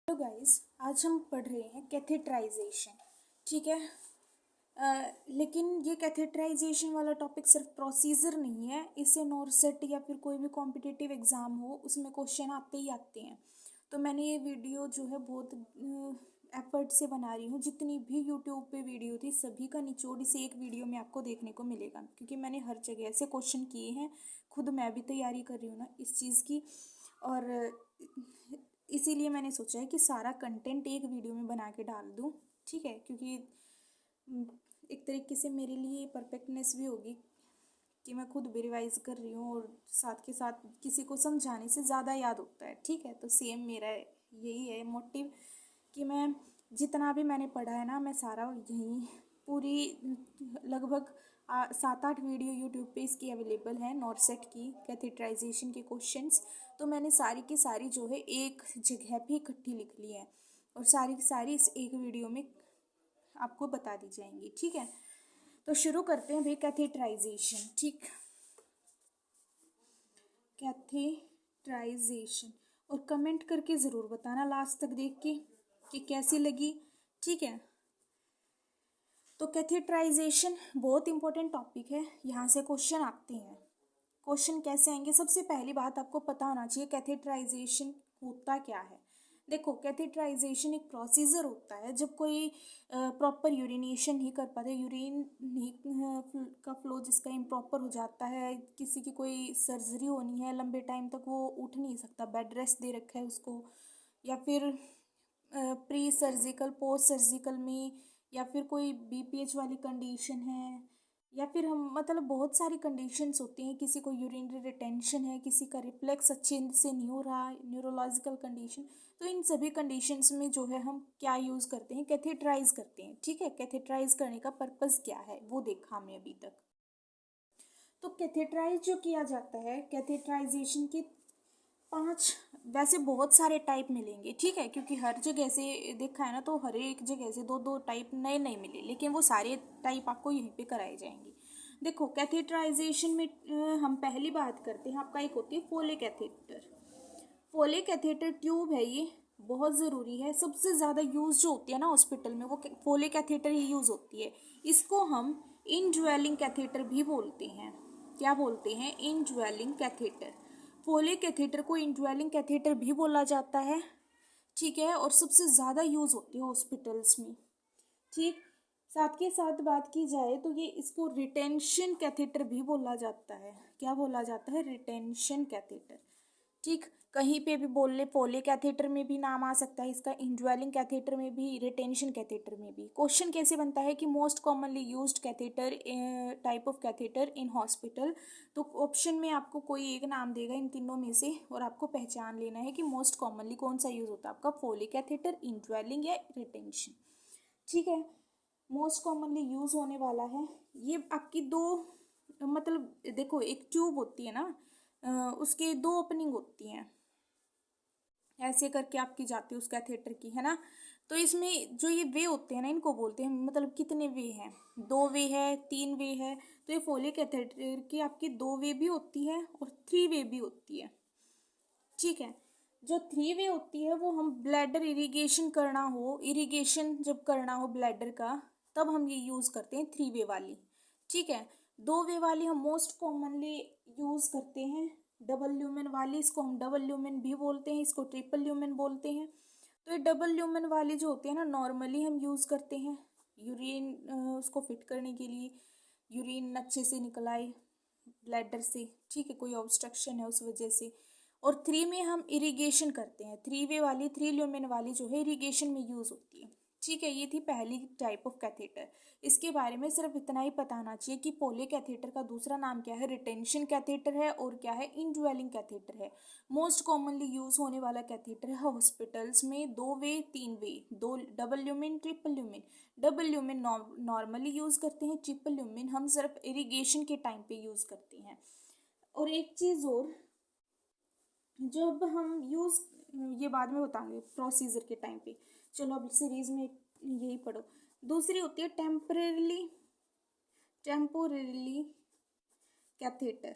Hello guys, आज हम पढ़ रहे हैं कैथेटराइजेशन। ठीक है। लेकिन ये कैथेटराइजेशन वाला टॉपिक सिर्फ प्रोसीजर नहीं है। इससे नॉर्सेट या फिर कोई भी कॉम्पिटिटिव एग्ज़ाम हो उसमें क्वेश्चन आते ही आते हैं। तो मैंने ये वीडियो जो है बहुत एफर्ट से बना रही हूँ। जितनी भी यूट्यूब पे वीडियो थी सभी का निचोड़ इसे एक वीडियो में आपको देखने को मिलेगा, क्योंकि मैंने हर जगह ऐसे क्वेश्चन किए हैं। खुद मैं भी तैयारी कर रही हूँ ना इस चीज़ की, और इसीलिए मैंने सोचा है कि सारा कंटेंट एक वीडियो में बना के डाल दूँ। ठीक है, क्योंकि एक तरीके से मेरे लिए परफेक्टनेस भी होगी कि मैं खुद भी रिवाइज कर रही हूँ, और साथ के साथ किसी को समझाने से ज़्यादा याद होता है। ठीक है, तो सेम मेरा यही है मोटिव कि मैं जितना भी मैंने पढ़ा है ना, मैं सारा यहीं पूरी लगभग 7-8 वीडियो यूट्यूब पे इसकी अवेलेबल है, नॉर्सेट की कैथेटराइजेशन के क्वेश्चंस। तो मैंने सारी की सारी जो है एक जगह पे इकट्ठी लिख ली है, और सारी की सारी इस एक वीडियो में आपको बता दी जाएंगी। ठीक है, तो शुरू करते हैं भाई कैथेटराइजेशन। ठीक, कैथेटराइजेशन, और कमेंट करके ज़रूर बताना लास्ट तक देख के कि कैसी लगी। ठीक है, तो कैथेटराइजेशन बहुत इंपॉर्टेंट टॉपिक है। यहाँ से क्वेश्चन आते हैं। क्वेश्चन कैसे आएंगे? सबसे पहली बात आपको पता होना चाहिए कैथेटराइजेशन होता क्या है। देखो, कैथेटराइजेशन एक प्रोसीजर होता है जब कोई प्रॉपर यूरिनेशन नहीं कर पाते, यूरिन नहीं का फ्लो जिसका इम्प्रॉपर हो जाता है, किसी की कोई सर्जरी होनी है, लंबे टाइम तक वो उठ नहीं सकता, बेड रेस्ट दे रखा है उसको, या फिर प्री सर्जिकल पोस्ट सर्जिकल में, या फिर कोई बीपीएच वाली कंडीशन है, या फिर हम मतलब बहुत सारी कंडीशंस होती हैं। किसी को यूरिनरी रिटेंशन है, किसी का रिफ्लेक्स अच्छे से नहीं हो रहा, न्यूरोलॉजिकल कंडीशन। तो इन सभी कंडीशंस में जो है हम क्या यूज़ करते हैं? कैथेटराइज करते हैं। ठीक है, कैथेटराइज करने का पर्पस क्या है वो देखा हमने अभी तक। तो कैथेटराइज जो किया जाता है, कैथेटराइजेशन के 5 वैसे बहुत सारे टाइप मिलेंगे। ठीक है, क्योंकि हर जगह से देखा है ना, तो हर एक जगह से 2-2 टाइप नए नए मिले, लेकिन वो सारे टाइप आपको यहीं पे कराए जाएंगे। देखो, कैथेटराइजेशन में हम पहली बात करते हैं, आपका एक होती है फोले कैथेटर। फोले कैथेटर ट्यूब है, ये बहुत ज़रूरी है। सबसे ज़्यादा यूज़ जो होती है ना हॉस्पिटल में, वो फोले कैथेटर ही यूज़ होती है। इसको हम इनड्वेलिंग कैथेटर भी बोलते हैं। क्या बोलते हैं? Indwelling catheter. फोले कैथेटर को इनड्वेलिंग कैथेटर भी बोला जाता है। ठीक है, और सबसे ज़्यादा यूज़ होती है हॉस्पिटल्स में। ठीक, साथ के साथ बात की जाए तो ये इसको रिटेंशन कैथेटर भी बोला जाता है। क्या बोला जाता है? Retention catheter. ठीक, कहीं पे भी बोल ले, पोले कैथेटर में भी नाम आ सकता है इसका, इंड्वेलिंग कैथेटर में भी, रिटेंशन कैथेटर में भी। क्वेश्चन कैसे बनता है कि most commonly used catheter, type of catheter in hospital. तो ऑप्शन में आपको कोई एक नाम देगा इन तीनों में से, और आपको पहचान लेना है कि मोस्ट कॉमनली कौन सा यूज होता है आपका, पोले कैथेटर, इंड्वेलिंग या रिटेंशन। ठीक है, मोस्ट कॉमनली यूज होने वाला है ये आपकी दो, मतलब देखो एक ट्यूब होती है ना, उसके 2 ओपनिंग होती हैं, ऐसे करके आपकी जाती है उस कैथेटर की, है ना। तो इसमें जो ये वे होते हैं ना, इनको बोलते हैं, मतलब कितने वे हैं? 2 वे है, 3 वे है। तो ये फोलिक कैथेटर की आपकी 2 वे भी होती है और 3 वे भी होती है। ठीक है, जो 3 वे होती है वो हम ब्लैडर इरिगेशन करना हो, इरिगेशन जब करना हो ब्लैडर का, तब हम ये यूज़ करते हैं 3 वे वाली। ठीक है, 2 वे वाली हम मोस्ट कॉमनली यूज़ करते हैं डबल ल्यूमेन वाली। इसको हम डबल ल्यूमेन भी बोलते हैं, इसको ट्रिपल ल्यूमेन बोलते हैं। तो ये डबल ल्यूमेन वाली जो होती है ना, नॉर्मली हम यूज़ करते हैं यूरिन उसको फिट करने के लिए, यूरिन अच्छे से निकल आए ब्लैडर से। ठीक है, कोई ऑब्स्ट्रक्शन है उस वजह से। और 3 में हम इरिगेशन करते हैं, 3 वे वाली, 3 ल्यूमेन वाली जो है इरिगेशन में यूज़ होती है। ठीक है, ये थी पहली टाइप ऑफ कैथेटर। इसके बारे में सिर्फ इतना ही पता होना चाहिए कि पोले कैथेटर का दूसरा नाम क्या है, रिटेंशन कैथेटर है, और क्या है, इनड्वेलिंग कैथेटर है। मोस्ट कॉमनली यूज होने वाला कैथेटर है हॉस्पिटल्स में 2 वे 3 वे, 2 double lumen triple lumen. Double lumen normally use करते हैं, ट्रिपल ल्यूमेन हम सिर्फ इरिगेशन के टाइम पे यूज करते हैं। और एक चीज़ और, जब हम यूज़, ये बाद में बताएंगे प्रोसीजर के टाइम पे। चलो अब सीरीज में यही पढ़ो। दूसरी होती है टेम्परेली कैथेटर।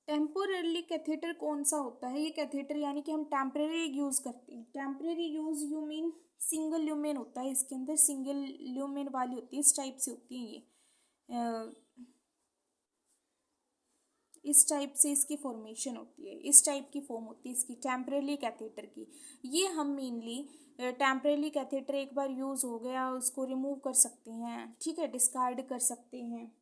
टेम्पोरली कैथेटर कौन सा होता है? ये कैथेटर यानी कि हम टेम्परेरी यूज़ करते हैं। Temporary use you mean single lumen होता है, इसके अंदर सिंगल ल्यूमेन वाली होती है, इस टाइप से होती है ये। इस टाइप से इसकी फॉर्मेशन होती है, इस टाइप की फॉर्म होती है इसकी टेम्परेरी कैथेटर की। ये हम मेनली टेम्परेरी कैथेटर एक बार यूज़ हो गया उसको रिमूव कर सकते हैं, ठीक है, डिस्कार्ड कर सकते हैं।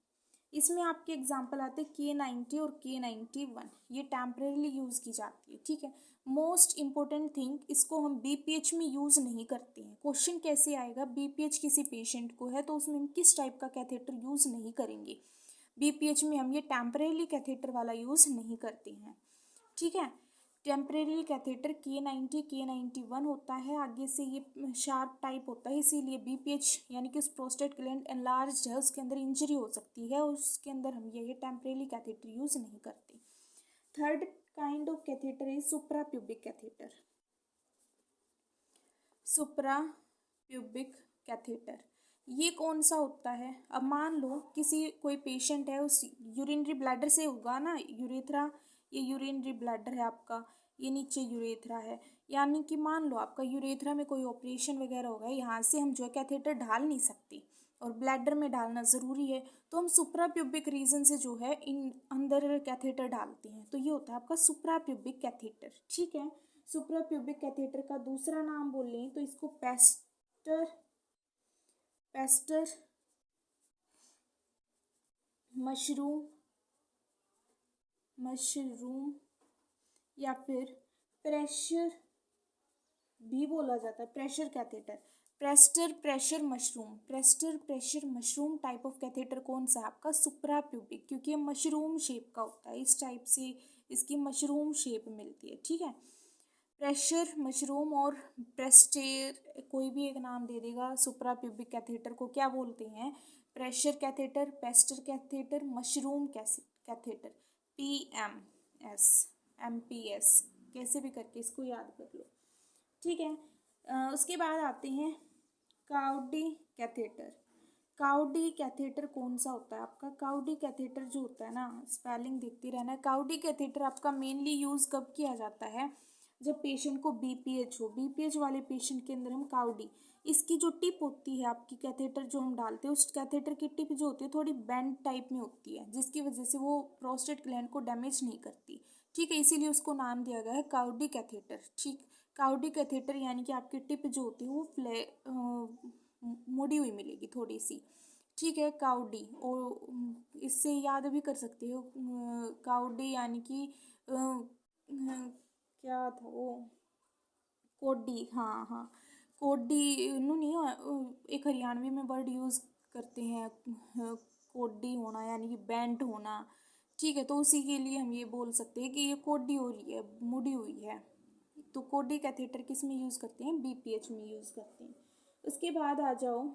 इसमें आपके एग्जांपल आते हैं K90 और K91, ये टेम्परेली यूज़ की जाती है, ठीक है। मोस्ट इम्पोर्टेंट थिंग, इसको हम BPH में यूज़ नहीं करते हैं। क्वेश्चन कैसे आएगा, BPH किसी पेशेंट को है तो उसमें हम किस टाइप का कैथेटर यूज़ नहीं करेंगे। BPH में हम ये टेम्परेरी कैथेटर वाला यूज़ नहीं करते हैं, ठीक है। टेम्परेरी कैथेटर K90 K91 होता है, आगे से ये शार्प टाइप होता है, इसीलिए BPH यानी कि उस प्रोस्टेट ग्लैंड एनलार्ज है, उसके अंदर इंजरी हो सकती है, उसके अंदर हम ये टेम्परेरी कैथेटर यूज़ नहीं करते। Third kind of catheter is suprapubic catheter. Suprapubic catheter ये कौन सा होता है? अब मान लो किसी कोई पेशेंट है, उस यूरिनरी ब्लैडर से होगा ना, यूरेथ्रा, ये यूरिनरी ब्लैडर है आपका, ये नीचे यूरेथ्रा है, यानी कि मान लो आपका यूरेथ्रा में कोई ऑपरेशन वगैरह होगा, यहाँ से हम जो है कैथेटर डाल नहीं सकते और ब्लैडर में डालना ज़रूरी है, तो हम सुप्राप्यूबिक रीजन से जो है इन अंदर कैथेटर डालते हैं, तो ये होता है आपका सुप्राप्यूबिक कैथेटर, ठीक है। सुप्राप्यूबिक कैथेटर का दूसरा नाम बोलें तो इसको पेस्टर मशरूम या फिर प्रेशर भी बोला जाता है, pressure catheter, pressure mushroom type of catheter कौन सा है आपका? सुप्राप्यूबिक, क्योंकि ये मशरूम शेप का होता है, इस टाइप से इसकी मशरूम शेप मिलती है, ठीक है। प्रेशर मशरूम और प्रेस्टेर, कोई भी एक नाम दे देगा, सुप्राप्यूबिक कैथेटर को क्या बोलते हैं? Pressure catheter, Pasteur catheter, mushroom catheter, PMS MPS, कैसे भी करके इसको याद कर लो, ठीक है। उसके बाद आते हैं काउडी कैथेटर। काउडी कैथेटर कौन सा होता है आपका? काउडी कैथेटर जो होता है ना, स्पेलिंग देखते रहना। काउडी कैथेटर आपका मेनली यूज़ कब किया जाता है? जब पेशेंट को BPH हो, BPH वाले पेशेंट के अंदर हम काउडी, इसकी जो टिप होती है आपकी कैथेटर जो हम डालते हैं, उस कैथेटर की टिप जो होती है थोड़ी बेंड टाइप में होती है, जिसकी वजह से वो प्रोस्टेट ग्लैंड को डैमेज नहीं करती, ठीक है, इसीलिए उसको नाम दिया गया है काउडी कैथेटर, ठीक। काउडी कैथेटर यानी कि आपकी टिप जो होती है वो मुड़ी हुई मिलेगी थोड़ी सी, ठीक है, काउडी। और इससे याद भी कर सकते हो, काउडी यानी कि क्या था वो, कोडी, हाँ हाँ, कोडी नू नहीं एक हरियाणवी में वर्ड यूज़ करते हैं, कोडी होना यानी कि बैंट होना, ठीक है, तो उसी के लिए हम ये बोल सकते हैं कि ये कोडी हो रही है, मुड़ी हुई है, तो कोडी कैथेटर किस में यूज़ करते हैं? BPH में यूज़ करते हैं। उसके बाद आ जाओ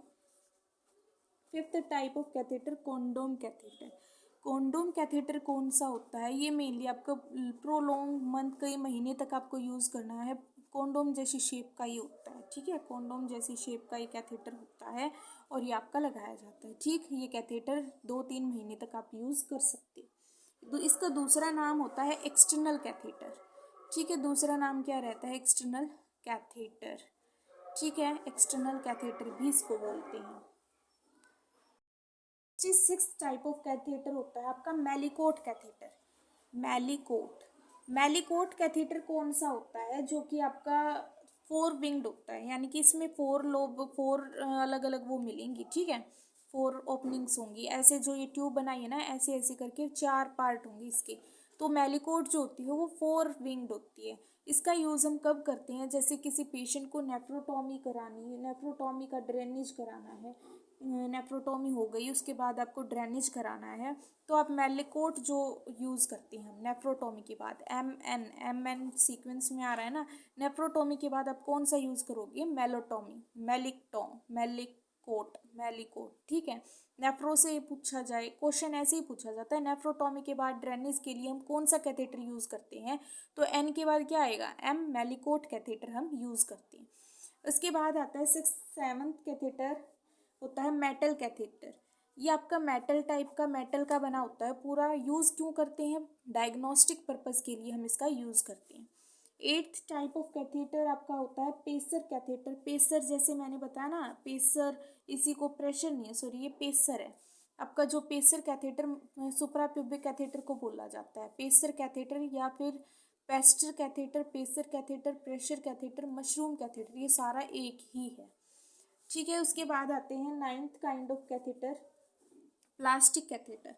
fifth type of catheter, condom catheter. Condom catheter कौन सा होता है? ये मेनली आपका प्रोलॉन्ग मंथ, कई महीने तक आपको यूज़ करना है, कॉन्डोम जैसी शेप का ही होता है, ठीक है, कॉन्डोम जैसी शेप का ये कैथेटर होता है और ये आपका लगाया जाता है, ठीक। ये कैथेटर 2-3 महीने तक आप यूज़ कर सकते हैं। तो इसका दूसरा नाम होता है एक्सटर्नल कैथेटर, ठीक है, दूसरा नाम क्या रहता है? एक्सटर्नल कैथेटर, ठीक है, एक्सटर्नल कैथेटर भी इसको बोलते हैं। सिक्स टाइप ऑफ कैथेटर होता है आपका मेलिकोट कैथेटर। मेलिकोट कैथेटर कौन सा होता है? जो कि आपका 4 विंग्ड होता है, यानी कि इसमें 4 अलग अलग वो मिलेंगी, ठीक है, 4 ओपनिंग्स होंगी, ऐसे जो ये ट्यूब बनाई है ना, ऐसे ऐसे करके 4 पार्ट होंगे इसके, तो मेलिकोट जो होती है वो 4 विंग्ड होती है। इसका यूज़ हम कब करते हैं? जैसे किसी पेशेंट को नेफ्रोटॉमी करानी है, नेफ्रोटॉमी का ड्रेनेज कराना है, नेफ्रोटॉमी हो गई उसके बाद आपको ड्रेनेज कराना है, तो आप मेलिकोट जो यूज़ करते हैं हम नेफ्रोटॉमी के बाद, MN सीक्वेंस में आ रहा है ना, नेफ्रोटॉमी के बाद आप कौन सा यूज़ करोगे? मेलिकोट, ठीक है। नेफ्रो से पूछा जाए क्वेश्चन, ऐसे ही पूछा जाता है, नेफ्रोटॉमी के बाद ड्रेनेज के लिए हम कौन सा कैथेटर यूज़ करते हैं? तो N के बाद क्या आएगा? M, मेलिकोट कैथेटर हम यूज़ करते हैं। उसके बाद आता है 6th 7th कैथेटर होता है मेटल कैथेटर। ये आपका मेटल का बना होता है पूरा। यूज़ क्यों करते हैं? डायग्नोस्टिक पर्पस के लिए हम इसका यूज़ करते हैं। 8th टाइप ऑफ कैथेटर आपका होता है पेसर कैथेटर। पेसर जैसे मैंने बताया ना, पेसर इसी को प्रेशर नहीं है, सॉरी ये पेसर है आपका। जो पेसर कैथेटर सुप्राप्यूबिक कैथेटर को बोला जाता है। पेसर कैथेटर या फिर Pasteur catheter, pacer catheter, pressure catheter, mushroom catheter, ये सारा एक ही है। ठीक है, उसके बाद आते हैं 9th kind of catheter, plastic catheter.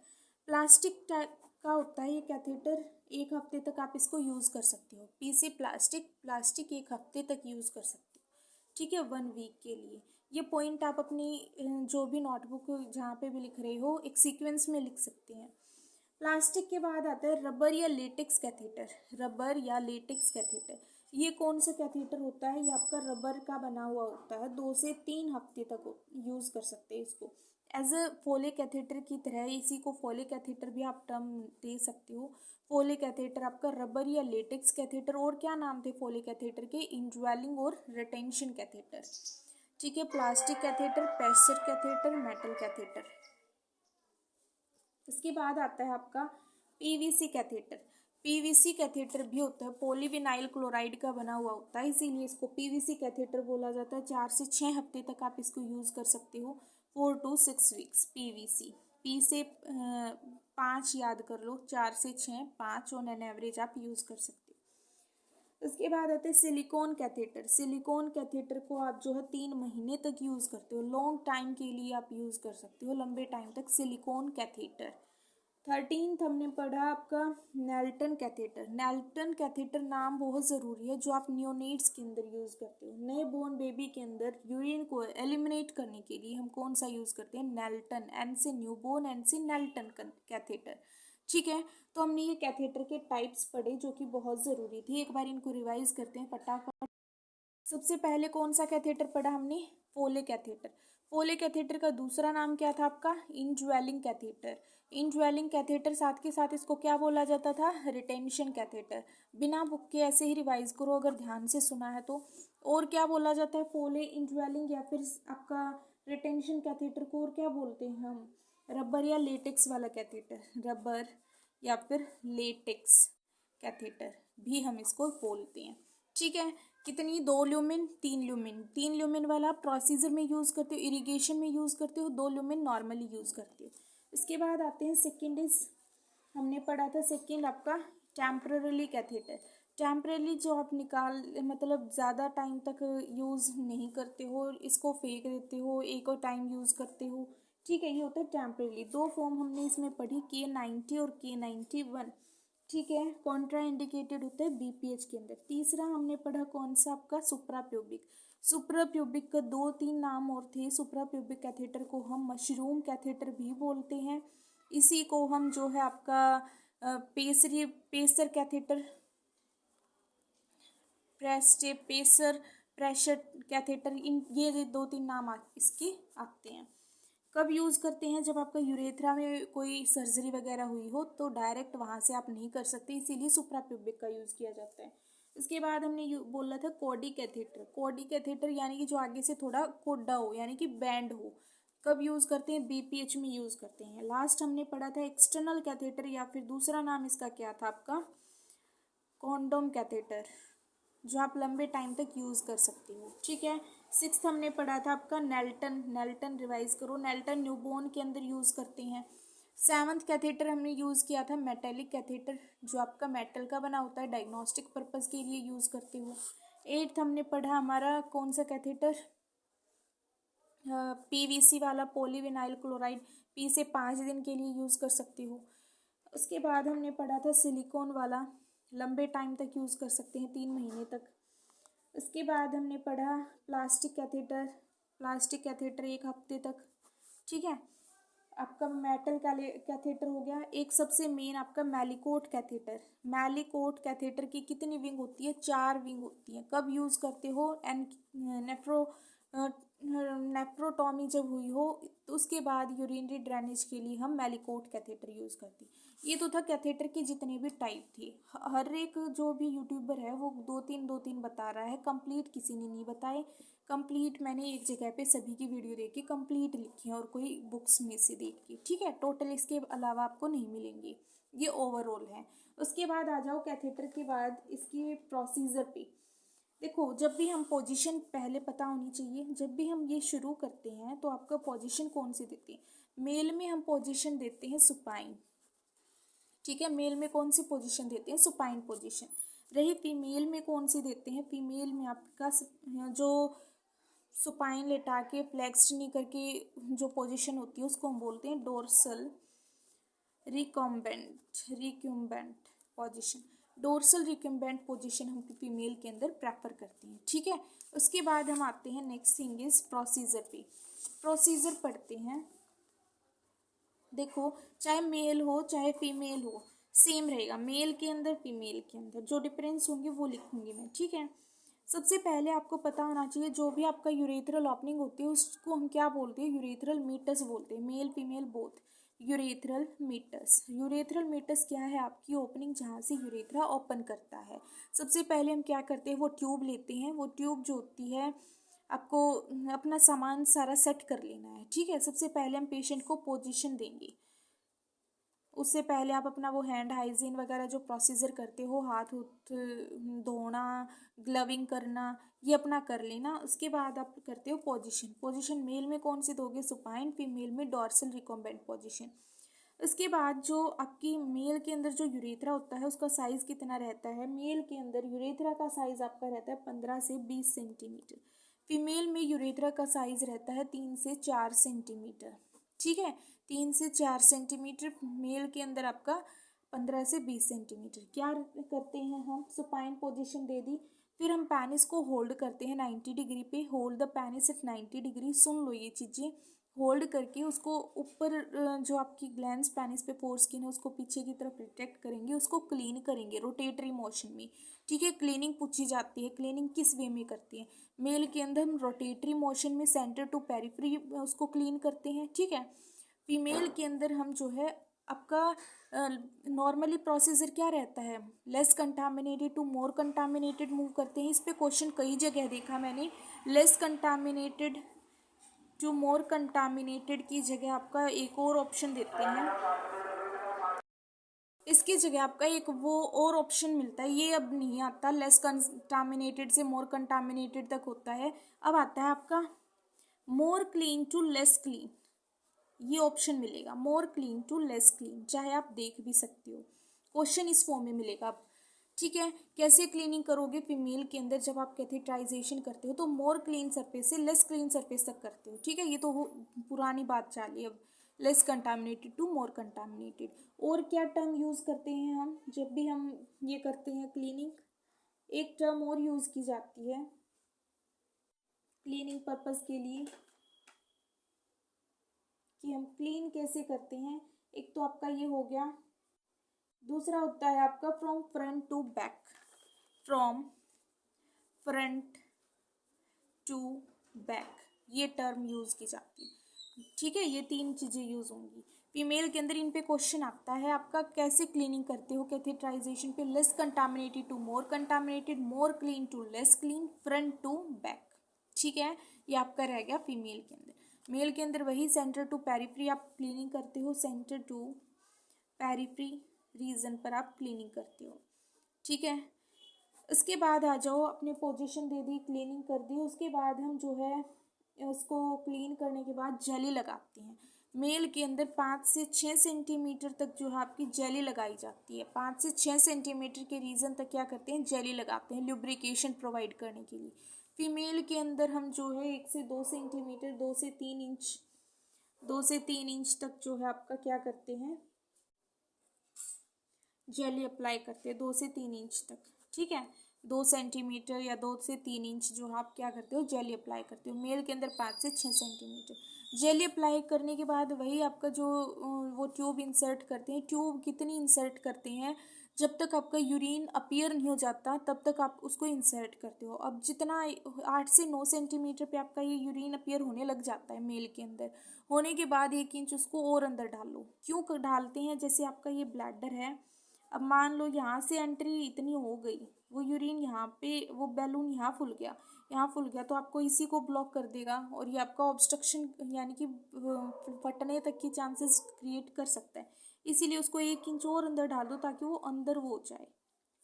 Plastic type का होता है ये कैथेटर। एक हफ्ते तक आप इसको यूज़ कर सकते हो। पीसी प्लास्टिक एक हफ्ते तक यूज़ कर सकते हो। ठीक है, 1 वीक के लिए। ये पॉइंट आप अपनी जो भी नोटबुक जहाँ पे भी लिख रहे हो एक सीक्वेंस में लिख सकते हैं। प्लास्टिक के बाद आता है रबर या लेटेक्स कैथेटर। रबर या लेटेक्स कैथेटर, ये कौन सा कैथेटर होता है? ये आपका रबर का बना हुआ होता है। 2 से 3 हफ्ते तक यूज़ कर सकते हैं इसको। एज अ फोले कैथेटर की तरह इसी को फोले कैथेटर भी आप टर्म दे सकते हो। फोले कैथेटर आपका रबर या लेटेक्स कैथेटर। और क्या नाम थे फोले कैथेटर के? इंज्वेलिंग और रिटेंशन कैथेटर। ठीक है, plastic catheter, pressure catheter, metal catheter. इसके बाद आता है आपका पीवीसी कैथेटर। पीवीसी कैथेटर भी होता है, पॉलीविनाइल क्लोराइड का बना हुआ होता है, इसीलिए इसको पीवीसी कैथेटर बोला जाता है। 4 से 6 हफ्ते तक आप इसको यूज़ कर सकते हो। 4 to 6 वीक्स पीवीसी। पी से 5 याद कर लो, 4 से 6, 5 ऑन एन एवरेज आप यूज़ कर सकते हो। उसके बाद आते हैं सिलिकॉन कैथेटर। सिलिकॉन कैथेटर को आप जो है 3 महीने तक यूज़ करते हो। लॉन्ग टाइम के लिए आप यूज़ कर सकते हो, लंबे टाइम तक सिलिकॉन कैथेटर। 13th हमने पढ़ा आपका नेल्टन कैथेटर। नेल्टन कैथेटर नाम बहुत ज़रूरी है, जो आप नियोनेट्स के अंदर यूज़ करते हो। नए बोर्न बेबी के अंदर यूरिन को एलिमिनेट करने के लिए हम कौन सा यूज़ करते हैं? नेल्टन। एन से न्यूबोर्न, एन से नेल्टन कैथेटर। ठीक है, तो हमने ये कैथेटर के टाइप्स पढ़े जो कि बहुत ज़रूरी थी। एक बार इनको रिवाइज करते हैं फटाफट। सबसे पहले कौन सा कैथेटर पढ़ा हमने? फोले कैथेटर। फोले कैथेटर का दूसरा नाम क्या था आपका? इनज्वेलिंग कैथेटर। इनज्वेलिंग कैथेटर साथ के साथ इसको क्या बोला जाता था? Retention catheter. बिना बुक के ऐसे ही रिवाइज करो अगर ध्यान से सुना है तो। और क्या बोला जाता है? फोले, इनज्वेलिंग या फिर आपका रिटेंशन कैथेटर को और क्या बोलते हैं हम? रबर या लेटेक्स वाला कैथेटर। रबर या फिर लेटेक्स कैथेटर भी हम इसको बोलते हैं। ठीक है, कितनी? 2 ल्यूमेन, 3 ल्यूमेन। 3 ल्यूमेन वाला आप प्रोसीजर में यूज़ करते हो, इरिगेशन में यूज़ करते हो। 2 ल्यूमेन नॉर्मली यूज़ करते हो। इसके बाद आते हैं सेकेंड इज, हमने पढ़ा था सेकेंड आपका टेम्पररी कैथेटर। टेम्पररी जो आप मतलब ज़्यादा टाइम तक यूज़ नहीं करते हो, इसको फेंक देते हो, एक और टाइम यूज़ करते हो। ठीक है, ये होता है टेम्पररी। 2 फॉर्म हमने इसमें पढ़ी, K90 और K91। ठीक है, कॉन्ट्रा इंडिकेटेड होता है बीपीएच के अंदर। तीसरा हमने पढ़ा कौन सा आपका? सुप्राप्यूबिक। सुप्राप्यूबिक का 2-3 नाम और थे। सुप्राप्यूबिक कैथेटर को हम मशरूम कैथेटर भी बोलते हैं। इसी को हम जो है आपका pacer catheter, pacer, pressure catheter, इन ये 2-3 नाम इसके आते हैं। कब यूज़ करते हैं? जब आपका यूरेथ्रा में कोई सर्जरी वगैरह हुई हो तो डायरेक्ट वहाँ से आप नहीं कर सकते, इसीलिए सुप्राप्यूबिक का यूज़ किया जाता है। इसके बाद हमने बोला था कोडी कैथेटर। कोडी कैथेटर यानी कि जो आगे से थोड़ा कोडा हो, यानी कि बैंड हो। कब यूज़ करते हैं? बीपीएच में यूज़ करते हैं। लास्ट हमने पढ़ा था एक्सटर्नल कैथेटर, या फिर दूसरा नाम इसका क्या था आपका? कॉन्डोम कैथेटर, जो आप लंबे टाइम तक यूज़ कर सकते हो। ठीक है, 6th हमने पढ़ा था आपका नेल्टन। नेल्टन रिवाइज करो, नेल्टन न्यूबॉर्न के अंदर यूज़ करते हैं। 7th कैथेटर हमने यूज़ किया था मेटेलिक कैथेटर, जो आपका मेटल का बना होता है, डायग्नोस्टिक पर्पस के लिए यूज़ करते हो। 8th हमने पढ़ा हमारा कौन सा कैथेटर? पीवीसी वाला, पॉलीविनाइल क्लोराइड। पी से 5 दिन के लिए यूज़ कर सकते हो। उसके बाद हमने पढ़ा था सिलिकॉन वाला, लंबे टाइम तक यूज़ कर सकते हैं, 3 महीने तक। उसके बाद हमने पढ़ा प्लास्टिक कैथेटर। प्लास्टिक कैथेटर 1 हफ्ते तक। ठीक है, आपका मेटल कैथेटर हो गया। एक सबसे मेन आपका मैलिकोट कैथेटर। मैलिकोट कैथेटर की कितनी विंग होती है? 4 विंग होती है। कब यूज़ करते हो? नेफ्रोटॉमी जब हुई हो तो उसके बाद यूरिनरी ड्रेनेज के लिए हम मैलिकोट कैथेटर यूज़ करते हैं। ये तो था कैथेटर के जितने भी टाइप थे। हर एक जो भी यूट्यूबर है वो दो तीन बता रहा है, कंप्लीट किसी ने नहीं बताए। कंप्लीट मैंने एक जगह पे सभी की वीडियो देख के कंप्लीट लिखी है और कोई बुक्स में से देख के, ठीक है। टोटल इसके अलावा आपको नहीं मिलेंगे, ये ओवरऑल है। उसके बाद आ जाओ कैथेटर के बाद इसके प्रोसीजर पे। देखो, जब भी हम पोजीशन पहले पता होनी चाहिए, जब भी हम ये शुरू करते हैं तो आपका पोजीशन कौन सी देते हैं। मेल में हम पोजीशन देते हैं सुपाइन, ठीक है। मेल में कौन सी पोजीशन देते हैं, सुपाइन पोजीशन। रही फीमेल में कौन सी देते हैं, फीमेल में आपका जो सुपाइन लेटा के फ्लेक्स्ड नहीं करके जो पोजीशन होती है उसको हम बोलते हैं dorsal recumbent position. Dorsal recumbent position हम फीमेल के अंदर प्रेफर करते हैं, ठीक है। उसके बाद हम आते हैं नेक्स्ट थिंग इज प्रोसीजर पे। प्रोसीजर पढ़ते हैं। देखो, चाहे मेल हो चाहे फीमेल हो सेम रहेगा, मेल के अंदर फीमेल के अंदर जो डिफरेंस होंगे वो लिखूंगी मैं, ठीक है। सबसे पहले आपको पता होना चाहिए जो भी आपका यूरेथ्रल ओपनिंग होती है उसको हम क्या बोलते हैं, यूरेथ्रल मीटस बोलते हैं, male female both. Urethral meatus, urethral meatus क्या है, आपकी ओपनिंग जहाँ से यूरेथ्रा ओपन करता है। सबसे पहले हम क्या करते हैं, वो ट्यूब लेते हैं। वो ट्यूब जो होती है, आपको अपना सामान सारा सेट कर लेना है, ठीक है। सबसे पहले हम पेशेंट को पोजीशन देंगे। उससे पहले आप अपना वो हैंड हाइजीन वगैरह जो प्रोसीजर करते हो, हाथ धोना, ग्लविंग करना, ये अपना कर लेना। उसके बाद आप करते हो पोजीशन। पोजीशन मेल में कौन सी दोगे, सुपाइन। फीमेल में डॉर्सल रिकम्बेंट पोजीशन। उसके बाद जो आपकी मेल के अंदर जो यूरेथ्रा होता है उसका साइज़ कितना रहता है, मेल के अंदर यूरेथ्रा का साइज़ आपका रहता है 15 से 20 सेंटीमीटर। फीमेल में यूरेथ्रा का साइज़ रहता है 3 से 4 सेंटीमीटर, ठीक है। 3 से 4 सेंटीमीटर मेल के अंदर आपका 15 से 20 सेंटीमीटर। क्या करते हैं हम, सुपाइन पोजीशन दे दी, फिर हम पेनिस को होल्ड करते हैं 90 डिग्री पे। Hold the penis at 90 degree. सुन लो ये चीज़ें, होल्ड करके उसको ऊपर जो आपकी ग्लैंड्स पेनिस पे पोर स्किन है उसको पीछे की तरफ रिट्रैक्ट करेंगे, उसको क्लीन करेंगे रोटेटरी मोशन में, ठीक है। क्लीनिंग पूछी जाती है, क्लीनिंग किस वे में करती है। मेल के अंदर हम रोटेटरी मोशन में सेंटर टू पेरिफेरी उसको क्लीन करते हैं, ठीक है। फीमेल के अंदर हम जो है आपका नॉर्मली प्रोसीजर क्या रहता है, less contaminated to more contaminated move करते हैं। इस पे क्वेश्चन कई जगह देखा मैंने, less contaminated to more contaminated की जगह आपका एक और ऑप्शन देते हैं, इसकी जगह आपका एक वो और ऑप्शन मिलता है, ये अब नहीं आता। लेस कंटामिनेटेड से मोर कंटामिनेटेड तक होता है, अब आता है आपका मोर क्लीन टू लेस क्लीन, ये ऑप्शन मिलेगा, मोर क्लीन टू लेस क्लीन। चाहे आप देख भी सकते हो, क्वेश्चन इस फॉर्म में मिलेगा अब, ठीक है। कैसे क्लीनिंग करोगे फीमेल के अंदर, जब आप कैथेटराइजेशन करते हो तो मोर क्लीन सरफेस से लेस क्लीन सरफेस तक करते हो, ठीक है। ये तो पुरानी बात चली, अब less contaminated to more contaminated. और क्या टर्म यूज़ करते हैं हम जब भी हम ये करते हैं क्लीनिंग, एक टर्म और यूज़ की जाती है क्लीनिंग पर्पज़ के लिए कि हम क्लीन कैसे करते हैं। एक तो आपका ये हो गया, दूसरा होता है आपका from front to back, from front to back, ये टर्म यूज़ की जाती है, ठीक है। ये 3 चीज़ें यूज़ होंगी फीमेल के अंदर। इन पे क्वेश्चन आता है आपका, कैसे क्लीनिंग करते हो कैथेटराइजेशन पे, less contaminated to more contaminated, more clean to less clean, front to back, ठीक है। ये आपका रह गया फीमेल के अंदर। मेल के अंदर वही सेंटर टू पेरिफेरी आप क्लीनिंग करते हो, सेंटर टू पेरिफेरी रीजन पर आप क्लीनिंग करते हो, ठीक है। उसके बाद आ जाओ, अपने पोजीशन दे दी, क्लीनिंग कर दी, उसके बाद हम जो है उसको क्लीन करने के बाद जेली लगाते हैं। मेल के अंदर 5 से 6 सेंटीमीटर तक जो है आपकी जेली लगाई जाती है। 5 से 6 सेंटीमीटर के रीजन तक क्या करते हैं, जेली लगाते हैं ल्यूब्रिकेशन प्रोवाइड करने के लिए। फीमेल के अंदर हम जो है 1 से 2 सेंटीमीटर, 2 से 3 इंच, 2 से 3 इंच तक जो है आपका क्या करते हैं, जेली अप्लाई करते हैं 2 से 3 इंच तक, ठीक है। 2 सेंटीमीटर या 2 से 3 इंच जो आप क्या करते हो, जेली अप्लाई करते हो। मेल के अंदर 5 से 6 सेंटीमीटर जेली अप्लाई करने के बाद वही आपका जो वो ट्यूब इंसर्ट करते हैं। ट्यूब कितनी इंसर्ट करते हैं, जब तक आपका यूरिन अपीयर नहीं हो जाता तब तक आप उसको इंसर्ट करते हो। अब जितना 8 से 9 सेंटीमीटर पे आपका ये यूरिन अपीयर होने लग जाता है मेल के अंदर, होने के बाद 1 इंच उसको और अंदर डालो। क्यों डालते हैं? जैसे आपका ये ब्लैडर है, अब मान लो यहाँ से एंट्री इतनी हो गई, वो यूरिन यहाँ पे, वो बैलून यहाँ फूल गया, यहाँ फूल गया, तो आपको इसी को ब्लॉक कर देगा और ये आपका ऑब्स्ट्रक्शन यानी कि फटने तक की चांसेस क्रिएट कर सकता है। इसीलिए उसको 1 इंच और अंदर डाल दो ताकि वो अंदर वो हो जाए,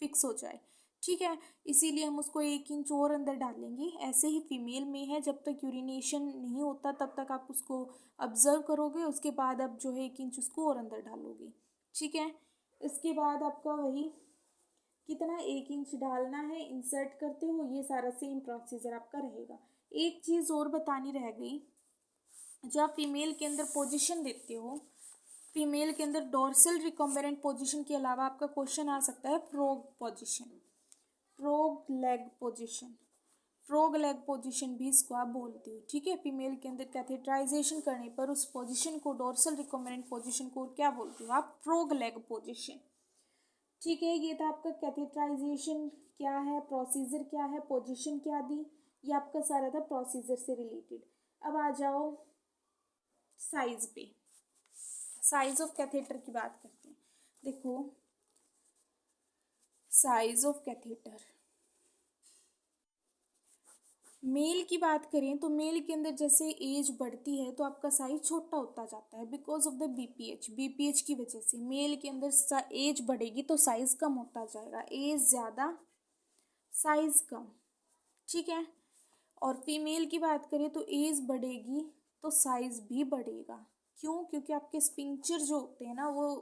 फिक्स हो जाए। ठीक है, इसीलिए हम उसको 1 इंच और अंदर डालेंगे। ऐसे ही फीमेल में है, जब तक यूरिनेशन नहीं होता तब तक आप उसको ऑब्जर्व करोगे, उसके बाद आप जो है 1 इंच उसको और अंदर डालोगे। ठीक है, इसके बाद आपका वही कितना 1 इंच डालना है, इंसर्ट करते हो, ये सारा सेम प्रोसीजर आपका रहेगा। एक चीज़ और बतानी रह गई, जो आप फीमेल के अंदर पोजीशन देते हो, फीमेल के अंदर डोर्सल रिकम्बेरेंट पोजीशन के अलावा आपका क्वेश्चन आ सकता है frog position, frog leg position, frog leg position भी इसको आप बोलते हो। ठीक है, फीमेल के अंदर कैथेटराइजेशन करने पर उस पोजीशन को, डोर्सल रिकम्बेरेंट पोजीशन को क्या बोलते हो आप? Frog leg position. ठीक है, ये था आपका कैथेटराइजेशन क्या है, प्रोसीजर क्या है, पोजीशन क्या दी, ये आपका सारा था प्रोसीजर से रिलेटेड। अब आ जाओ साइज पे, साइज ऑफ कैथेटर की बात करते हैं। देखो, साइज ऑफ कैथेटर, मेल की बात करें तो मेल के अंदर जैसे एज बढ़ती है तो आपका साइज छोटा होता जाता है, बिकॉज ऑफ द बीपीएच की वजह से मेल के अंदर एज बढ़ेगी तो साइज कम होता जाएगा, एज ज़्यादा साइज कम। ठीक है, और फीमेल की बात करें तो एज बढ़ेगी तो साइज भी बढ़ेगा। क्यों? क्योंकि आपके स्पिंचर जो होते हैं ना, वो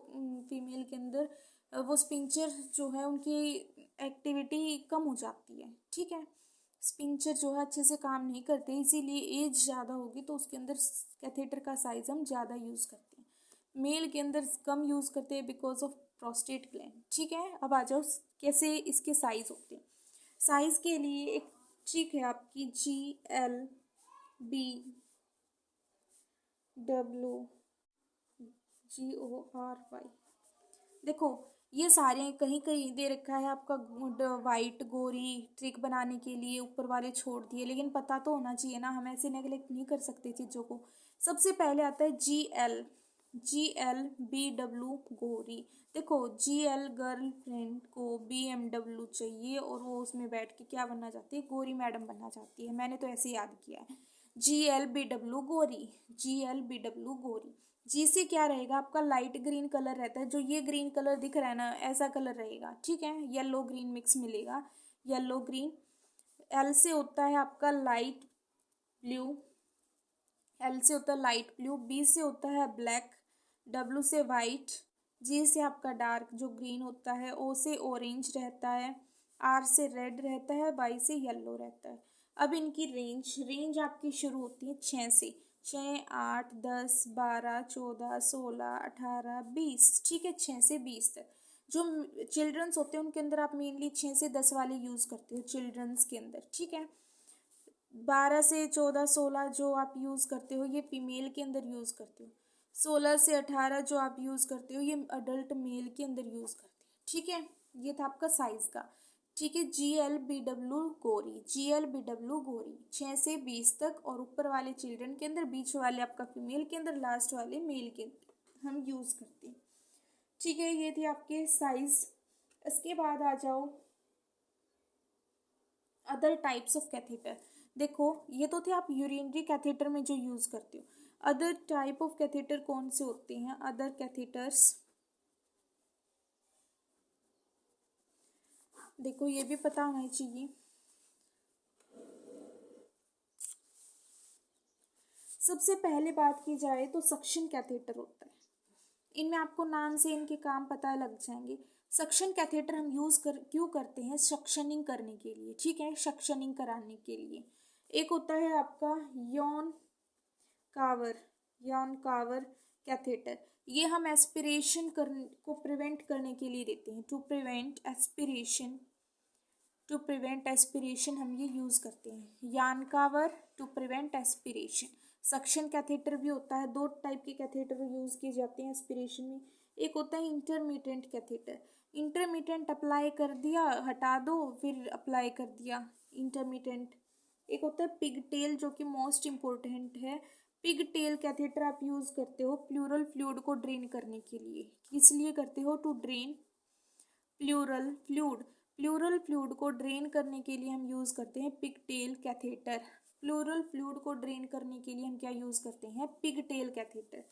फीमेल के अंदर वो स्पिंचर जो है उनकी एक्टिविटी कम हो जाती है। ठीक है, स्पिंचर जो है अच्छे से काम नहीं करते, इसीलिए एज ज़्यादा होगी तो उसके अंदर कैथेटर का साइज हम ज़्यादा यूज़ करते हैं। मेल के अंदर कम यूज़ करते हैं बिकॉज ऑफ प्रोस्टेट ग्लैंड। ठीक है, अब आ जाओ कैसे इसके साइज होते हैं। साइज के लिए एक ट्रिक है आपकी, GLBWGORY। देखो, ये सारे कहीं कहीं दे रखा है आपका वाइट गोरी ट्रिक बनाने के लिए, ऊपर वाले छोड़ दिए, लेकिन पता तो होना चाहिए ना, हम ऐसे नेगलेक्ट नहीं कर सकते चीज़ों को। सबसे पहले आता है GLBW गोरी। देखो, GL गर्लफ्रेंड को BMW चाहिए और वो उसमें बैठ के क्या बनना चाहती है? गोरी मैडम बनना चाहती है, मैंने तो ऐसे याद किया है। GLBW गोरी, GLBW गोरी। जी से क्या रहेगा आपका? लाइट ग्रीन कलर रहता है, जो ये ग्रीन कलर दिख रहा है ना, ऐसा कलर रहेगा। ठीक है, येलो ग्रीन मिक्स मिलेगा, येलो ग्रीन। एल से होता है आपका लाइट ब्लू, एल से होता है लाइट ब्लू, बी से होता है ब्लैक, डब्लू से वाइट, जी से आपका डार्क जो ग्रीन होता है, ओ से ऑरेंज रहता है, आर से रेड रहता है, वाई से येलो रहता है। अब इनकी रेंज आपकी शुरू होती है 6 से, 6, 8, 10, 12, 14, 16, 18, 20। ठीक है, 6 से 20 तक। जो चिल्ड्रंस होते हैं उनके अंदर आप मेनली 6 से 10 वाले यूज़ करते हो चिल्ड्रंस के अंदर। ठीक है, 12 से 14, 16 जो आप यूज़ करते हो ये फीमेल के अंदर यूज़ करते हो। 16 से 18 जो आप यूज़ करते हो ये अडल्ट मेल के अंदर यूज़ करते हैं। ठीक है, ये था आपका साइज़ का। ठीक है, GLBW गोरी, GLBW गोरी 6 से 20 तक, और ऊपर वाले चिल्ड्रन के अंदर, बीच वाले आपका फीमेल के अंदर, लास्ट वाले मेल के अंदर हम यूज़ करते हैं। ठीक है, ये थे आपके साइज़। इसके बाद आ जाओ अदर टाइप्स ऑफ कैथेटर। देखो, ये तो थे आप यूरिनरी कैथेटर में जो यूज़ करते हो। अदर टाइप ऑफ कैथेटर कौन से होते हैं? अदर कैथेटर्स, देखो ये भी पता होना चाहिए। सबसे पहले बात की जाए तो सक्शन कैथेटर होता है। इनमें आपको नाम से इनके काम पता लग जाएंगे। सक्शन कैथेटर हम क्यों करते हैं? सक्शनिंग करने के लिए। ठीक है, सक्शनिंग कराने के लिए। एक होता है आपका यौन कावर, यौन कावर कैथेटर। ये हम एस्पिरेशन को प्रिवेंट करने के लिए देते हैं, to prevent aspiration, to prevent aspiration हम ये यूज़ करते हैं। यान कावर to prevent aspiration. Suction catheter भी होता है, 2 टाइप के कैथेटर यूज़ किए जाते हैं एस्पिरेशन में। एक होता है इंटरमीडिएट कैथेटर। इंटरमीडिएट अप्लाई कर दिया, हटा दो, फिर अप्लाई कर दिया इंटरमीडिएट। एक होता है पिग टेल जो कि मोस्ट इम्पोर्टेंट है। पिग टेल कैथेटर आप यूज़ करते हो प्लूरल फ्लूइड को ड्रेन करने के लिए। किस लिए करते हो? To drain pleural fluid. Pleural fluid को ड्रेन करने के लिए हम यूज़ करते हैं pigtail catheter. Pleural fluid को ड्रेन करने के लिए हम क्या यूज़ करते हैं? Pigtail catheter.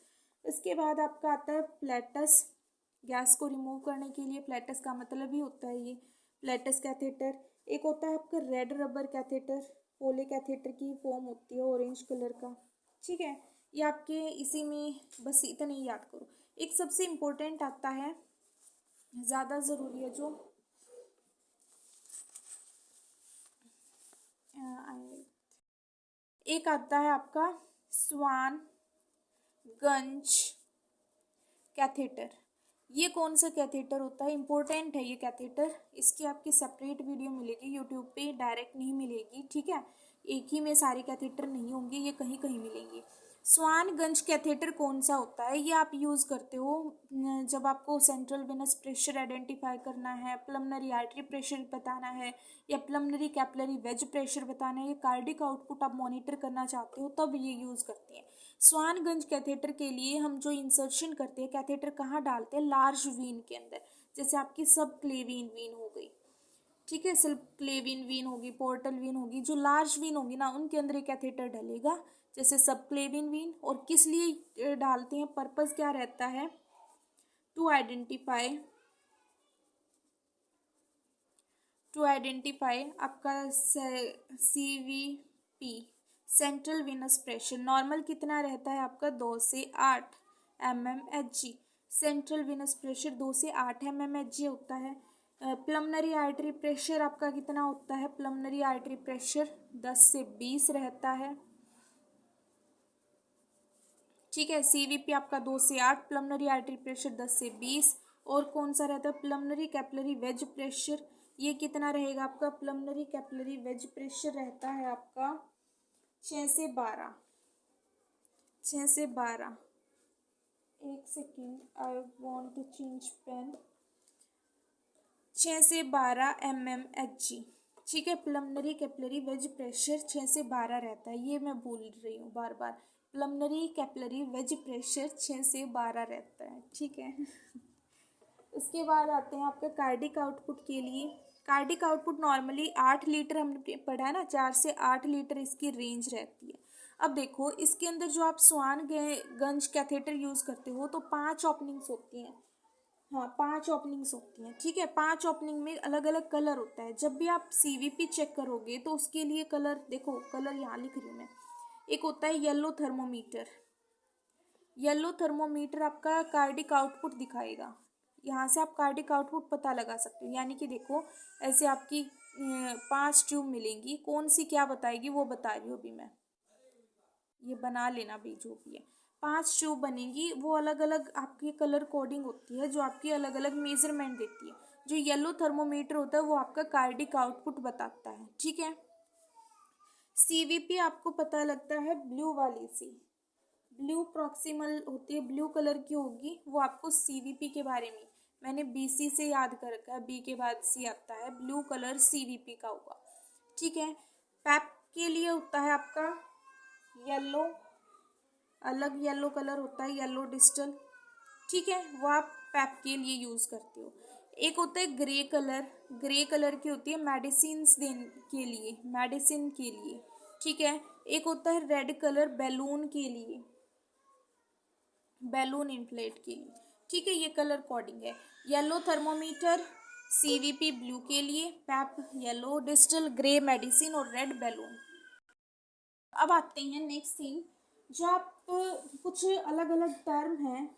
इसके बाद आपका आता है फ्लैटस। गैस को रिमूव करने के लिए फ्लैटस का मतलब ही होता है ये फ्लैटस कैथेटर। एक होता है आपका रेड रबर कैथेटर, पोले कैथेटर की फॉर्म होती है ऑरेंज कलर का। ठीक है, ये आपके इसी में बस इतना ही याद करो। एक सबसे इम्पोर्टेंट आता है, ज़्यादा ज़रूरी है जो एक आता है आपका स्वान गंज कैथेटर। ये कौन सा कैथेटर होता है? इंपॉर्टेंट है ये कैथेटर। इसकी आपकी सेपरेट वीडियो मिलेगी यूट्यूब पे, डायरेक्ट नहीं मिलेगी। ठीक है, एक ही में सारे कैथेटर नहीं होंगे, ये कहीं कहीं मिलेंगे। स्वानगंज कैथेटर कौन सा होता है? ये आप यूज़ करते हो जब आपको सेंट्रल वेनस प्रेशर आइडेंटिफाई करना है, प्लमनरी आर्टरी प्रेशर बताना है, या प्लमनरी कैपिलरी वेज प्रेशर बताना है, या कार्डिक आउटपुट आप मॉनिटर करना चाहते हो, तब ये यूज़ करते हैं। स्वानगंज कैथेटर के लिए हम जो इंसर्शन करते हैं, कैथेटर कहाँ डालते हैं? लार्ज वीन के अंदर। जैसे आपकी सब क्लेविन वीन हो गई, ठीक है, सिर्फ क्लेविन वीन होगी, पोर्टल वीन होगी, जो लार्ज वीन होगी ना उनके अंदर एक कैथेटर डलेगा, जैसे सब क्लेविन वीन। और किस लिए डालते हैं? पर्पस क्या रहता है? टू आइडेंटिफाई आपका CVP central venous pressure. Normal कितना रहता है आपका? 2 से 8 mmHg। सेंट्रल वेनस प्रेशर 2 से 8 mmHg होता है। प्लमनरी आर्टरी प्रेशर आपका कितना होता है? प्लमनरी आर्टरी प्रेशर 10 से 20 रहता है। ठीक है, CVP आपका 2 से 8, प्लमनरी आर्टरी प्रेशर 10 से 20। और कौन सा रहता है? प्लमनरी कैपिलरी वेज प्रेशर। ये कितना रहेगा आपका? प्लमनरी कैपिलरी वेज प्रेशर रहता है आपका 6 से 12। 6 से 12। एक second, I want to change pen. 6 से 12 mmHg। ठीक है, प्लमनरी कैपिलरी वेज प्रेशर 6 से 12 रहता है। ये मैं भूल रही हूँ बार बार, प्लमनरी कैपिलरी वेज प्रेशर 6 से 12 रहता है। ठीक है। उसके बाद आते हैं आपका कार्डिक आउटपुट के लिए। कार्डिक आउटपुट नॉर्मली 8 लीटर हमने पढ़ा है ना, 4 से 8 लीटर इसकी रेंज रहती है। अब देखो इसके अंदर जो आप स्वानगंज कैथेटर यूज़ करते हो तो 5 ओपनिंग्स होती हैं। हाँ, 5 ओपनिंग्स होती हैं। ठीक है, 5 ओपनिंग में अलग अलग कलर होता है। जब भी आप CVP चेक करोगे तो उसके लिए कलर देखो, कलर यहाँ लिख रही हूँ मैं। एक होता है येलो थर्मोमीटर। येलो थर्मोमीटर आपका कार्डिक आउटपुट दिखाएगा। यहाँ से आप कार्डिक आउटपुट पता लगा सकते हो। यानी कि देखो ऐसे आपकी 5 ट्यूब मिलेंगी, कौन सी क्या बताएगी वो बता रही हूँ अभी मैं। ये बना लेना भी जो भी है। 5 ट्यूब बनेगी, वो अलग अलग आपकी कलर कोडिंग होती है जो आपकी अलग अलग मेजरमेंट देती है। जो येलो थर्मोमीटर होता है वो आपका कार्डिक आउटपुट बताता है। ठीक है, CVP आपको पता लगता है ब्लू वाली से। ब्लू प्रॉक्सिमल होती है, ब्लू कलर की होगी, वो आपको CVP के बारे में मैंने BC से याद कर रखा है, B के बाद C आता है, ब्लू कलर CVP का होगा। ठीक है, पैप के लिए होता है आपका येलो, अलग येलो कलर होता है, येलो डिस्टल। ठीक है, वो आप पैप के लिए यूज़ करते हो। एक होता है ग्रे कलर, ग्रे कलर की होती है मेडिसिन के लिए, मेडिसिन के लिए। ठीक है, एक होता है रेड कलर बैलून के लिए, बैलून इन्फ्लेट के लिए। ठीक है, ये कलर कोडिंग है। येलो थर्मोमीटर CVP ब्लू के लिए, PAP yellow, distal grey medicine और रेड बैलून। अब आते हैं नेक्स्ट थिंग, जो आप कुछ अलग अलग टर्म हैं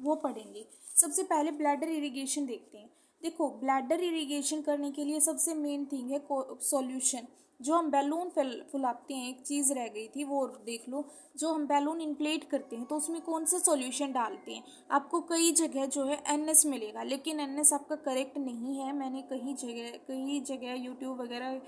वो पढ़ेंगे। सबसे पहले ब्लैडर इरिगेशन देखते हैं। देखो ब्लैडर इरिगेशन करने के लिए सबसे मेन थिंग है सॉल्यूशन। जो हम बैलून फुलाते हैं, एक चीज़ रह गई थी वो देख लो, जो हम बैलून इन्फ्लेट करते हैं तो उसमें कौन सा सॉल्यूशन डालते हैं? आपको कई जगह जो है NS मिलेगा, लेकिन NS आपका करेक्ट नहीं है। मैंने कई जगह यूट्यूब वगैरह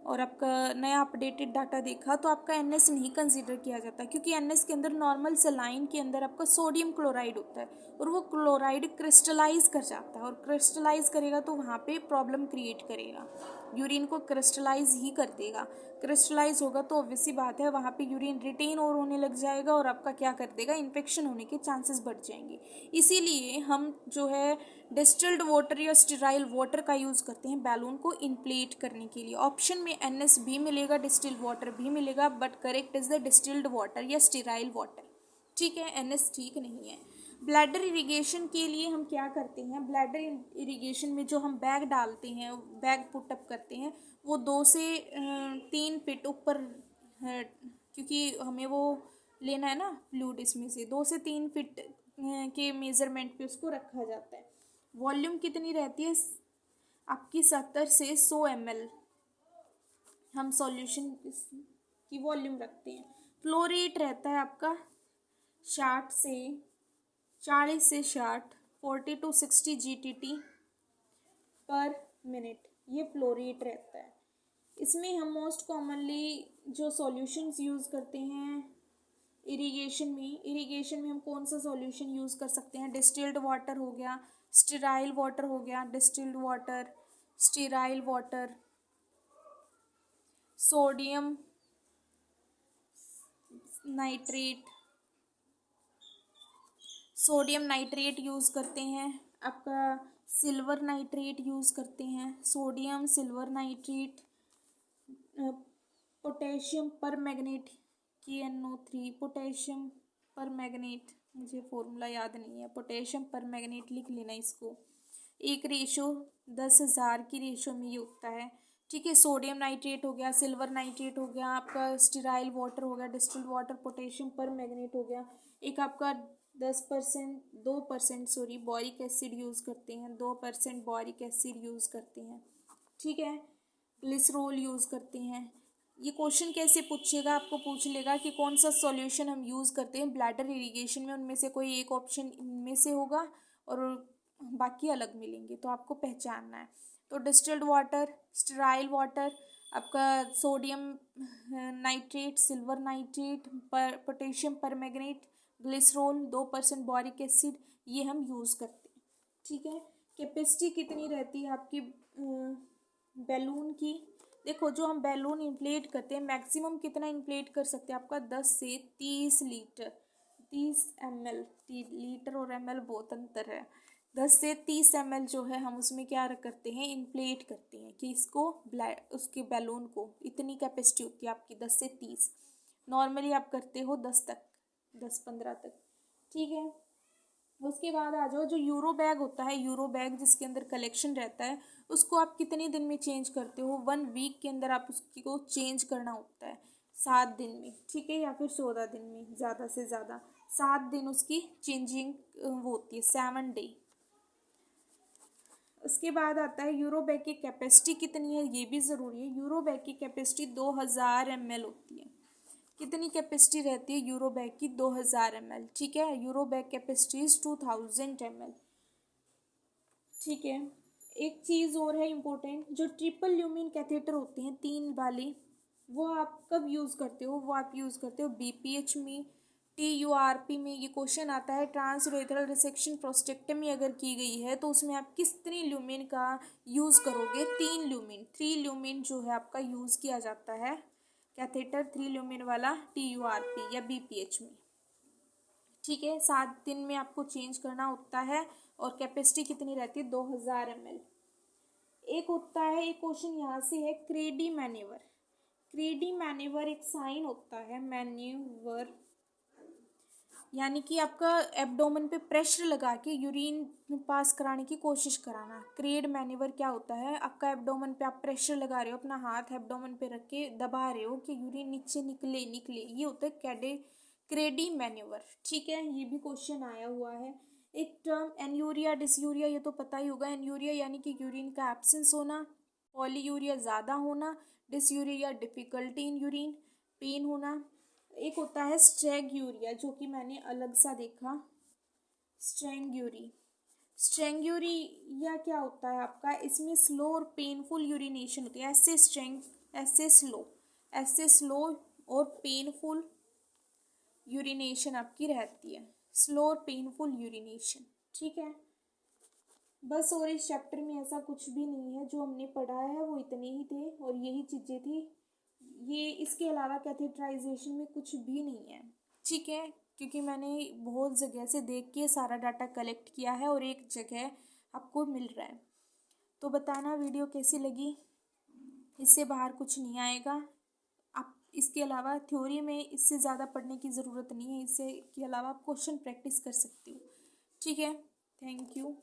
और आपका नया अपडेटेड डाटा देखा तो आपका NS नहीं कंसीडर किया जाता, क्योंकि NS के अंदर नॉर्मल सलाइन के अंदर आपका सोडियम क्लोराइड होता है और वो क्लोराइड क्रिस्टलाइज कर जाता है, और क्रिस्टलाइज करेगा तो वहाँ पे प्रॉब्लम क्रिएट करेगा, यूरिन को क्रिस्टलाइज ही कर देगा। क्रिस्टलाइज होगा तो ऑब्वियस सी बात है वहाँ पे यूरिन रिटेन और होने लग जाएगा और आपका क्या कर देगा, इन्फेक्शन होने के चांसेस बढ़ जाएंगे। इसीलिए हम जो है डिस्टिल्ड वाटर या स्टेराइल वाटर का यूज़ करते हैं बैलून को इन्फ्लेट करने के लिए। ऑप्शन में NS भी मिलेगा, डिस्टिल्ड वाटर भी मिलेगा, but correct is the distilled water या स्टेराइल वाटर। ठीक है, NS ठीक नहीं है। ब्लैडर इरिगेशन के लिए हम क्या करते हैं, ब्लैडर इरिगेशन में जो हम बैग डालते हैं, बैग पुटअप करते हैं, वो 2 से 3 फीट ऊपर है, क्योंकि हमें वो लेना है ना फ्लूइड, इसमें से 2 से 3 फीट के मेजरमेंट पे उसको रखा जाता है। वॉल्यूम कितनी रहती है आपकी, 70 से 100 ml हम सॉल्यूशन की वॉल्यूम रखते हैं। फ्लो रेट रहता है आपका 60 से 40 to 60 GTT पर मिनट, ये फ्लो रेट रहता है। इसमें हम मोस्ट कॉमनली जो सॉल्यूशंस यूज़ करते हैं इरिगेशन में हम कौन सा सॉल्यूशन यूज़ कर सकते हैं, डिस्टिल्ड वाटर हो गया, स्टेराइल वाटर हो गया, distilled water, sterile water, sodium nitrate use करते हैं, आपका सिल्वर नाइट्रेट यूज़ करते हैं, सोडियम सिल्वर नाइट्रेट, पोटेशियम पर मैग्नेट KNO3, पोटेशियम पर मैग्नेट, मुझे फॉर्मूला याद नहीं है, पोटेशियम पर मैग्नेट लिख लेना इसको, 1:10,000 की रेशो में ये होता है। ठीक है, सोडियम नाइट्रेट हो गया, सिल्वर नाइट्रेट हो गया, आपका स्टेराइल वाटर हो गया, डिस्टिल्ड वाटर, पोटेशियम पर मैग्नेट हो गया। एक आपका 2% बोरिक एसिड यूज़ करते हैं, 2% बोरिक एसिड यूज़ करते हैं। ठीक है, ग्लिसरॉल यूज़ करते हैं। ये क्वेश्चन कैसे पूछेगा, आपको पूछ लेगा कि कौन सा सॉल्यूशन हम यूज़ करते हैं ब्लैडर इरिगेशन में, उनमें से कोई एक ऑप्शन इनमें से होगा और बाकी अलग मिलेंगे, तो आपको पहचानना है। तो डिस्टिल्ड वाटर, स्टेराइल वाटर, आपका sodium nitrate, silver nitrate, potassium permanganate, glycerol, 2% boric acid, ये हम यूज़ करते हैं। ठीक है, कैपेसिटी कितनी रहती है आपकी बैलून की, देखो जो हम बैलून इन्फ्लेट करते हैं मैक्सिमम कितना इन्फ्लेट कर सकते हैं, आपका 10 से 30 लीटर, 30 ml, लीटर और ml बहुत अंतर है। 10 से 30 ml जो है हम उसमें क्या करते हैं, इन्फ्लेट करते हैं कि इसको उसके बैलून को, इतनी कैपेसिटी होती है आपकी 10 से 30, नॉर्मली आप करते हो 10-15 तक। ठीक है, उसके बाद आ जाओ जो यूरो बैग होता है, यूरो बैग जिसके अंदर कलेक्शन रहता है, उसको आप कितने दिन में चेंज करते हो, 1 वीक के अंदर आप उसको चेंज करना होता है, 7 दिन में। ठीक है, या फिर 14 दिन में, ज़्यादा से ज़्यादा 7 दिन उसकी चेंजिंग वो होती है, 7 डे। उसके बाद आता है यूरो बैग की कैपेसिटी कितनी है, ये भी ज़रूरी है। यूरो बैग की कैपेसिटी 2000 ml होती है। कितनी कैपेसिटी रहती है यूरो बैग की, 2000 ml। ठीक है, यूरो बैग कैपेसिटी 2000 ml। ठीक है, एक चीज़ और है इम्पोर्टेंट, जो ट्रिपल ल्यूमिन कैथेटर होते हैं 3 वाले, वो आप कब यूज़ करते हो, वो आप यूज़ करते हो BPH में, TURP में। ये क्वेश्चन आता है, ट्रांसयूरेथ्रल रिसेक्शन प्रोस्टेक्टमी अगर की गई है तो उसमें आप कितनी ल्यूमिन का यूज़ करोगे, 3 ल्यूमिन जो है आपका यूज़ किया जाता है कैथेटर 3 ल्यूमिन वाला TURP या BPH में। ठीक है, 7 दिन में आपको चेंज करना होता है और कैपेसिटी कितनी रहती है, 2000 ml। एक होता है, एक क्वेश्चन यहाँ से है, क्रेडी मैन्यूवर। क्रेडी मैन्यूवर एक साइन होता है, मैन्यूवर यानी कि आपका एब्डोमेन पे प्रेशर लगा के यूरिन पास कराने की कोशिश कराना। क्रेड मैन्यूवर क्या होता है, आपका एब्डोमेन पे आप प्रेशर लगा रहे हो, अपना हाथ एब्डोमेन पे रख के दबा रहे हो कि यूरिन नीचे निकले, ये होता है क्रेडी मैन्यूवर। ठीक है, ये भी क्वेश्चन आया हुआ है। एक टर्म एन्यूरिया डिसयूरिया, ये तो पता ही होगा। एन्यूरिया यानी कि यूरिन का एब्सेंस होना, पॉलीयूरिया ज़्यादा होना, dysuria difficulty in urine, pain होना। एक होता है स्ट्रेंग्यूरिया, जो कि मैंने अलग सा देखा, स्ट्रेंग्यूरिया क्या होता है आपका, इसमें स्लो और पेनफुल यूरिनेशन होती है, ऐसे ऐसे स्लो और पेनफुल यूरिनेशन आपकी रहती है, स्लो और पेनफुल यूरिनेशन। ठीक है, बस और इस चैप्टर में ऐसा कुछ भी नहीं है, जो हमने पढ़ा है वो इतने ही थे और यही चीज़ें थी। ये इसके अलावा कैथेटराइजेशन में कुछ भी नहीं है। ठीक है, क्योंकि मैंने बहुत जगह से देख के सारा डाटा कलेक्ट किया है और एक जगह आपको मिल रहा है। तो बताना वीडियो कैसी लगी, इससे बाहर कुछ नहीं आएगा। आप इसके अलावा थ्योरी में इससे ज़्यादा पढ़ने की ज़रूरत नहीं है, इससे के अलावा आप क्वेश्चन प्रैक्टिस कर सकते हो। ठीक है, थैंक यू।